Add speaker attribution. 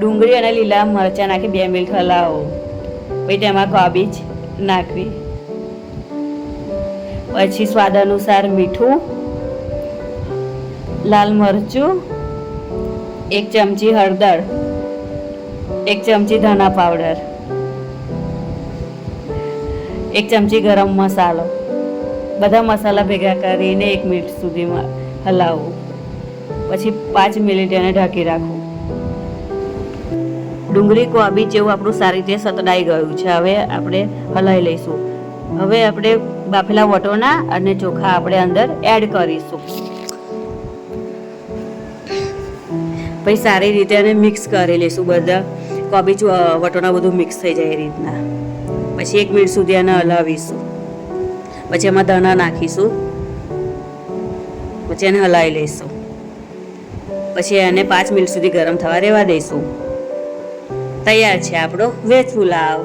Speaker 1: ડુંગળી અને લીલા મરચાં નાખી 2 મિનિટ હલાવો. પછી તેમાં કોબીજ નાખવી. પછી સ્વાદ અનુસાર મીઠું, લાલ મરચું, 1 ચમચી હળદર, 1 ચમચી ધના પાવડર, 1 ચમચી ગરમ મસાલો. બધા મસાલા ભેગા કરીને 1 મિનિટ સુધીમાં હલાવવું. પછી 5 મિનિટ એને ઢાંકી રાખવું. ડુંગળી કોબી જેવું આપણું સારી રીતે સતડાઈ ગયું છે. હવે આપણે હલાવી લઈશું. હવે આપણે બાફેલા વટોણા અને ચોખા આપણે અંદર એડ કરીશું. પછી સારી રીતે એને મિક્સ કરી લઈશું. બધા કોબી વટોણા બધું મિક્સ થઈ જાય એ રીતના. પછી 1 મિનિટ સુધી એને હલાવીશું. પછી એમાં ધાણા નાખીશું. પછી એને હલાવી લઈશું. પછી એને 5 મિનિટ સુધી ગરમ થવા રહેવા દઈશું. તૈયાર છે આપણો વેજ પુલાવ.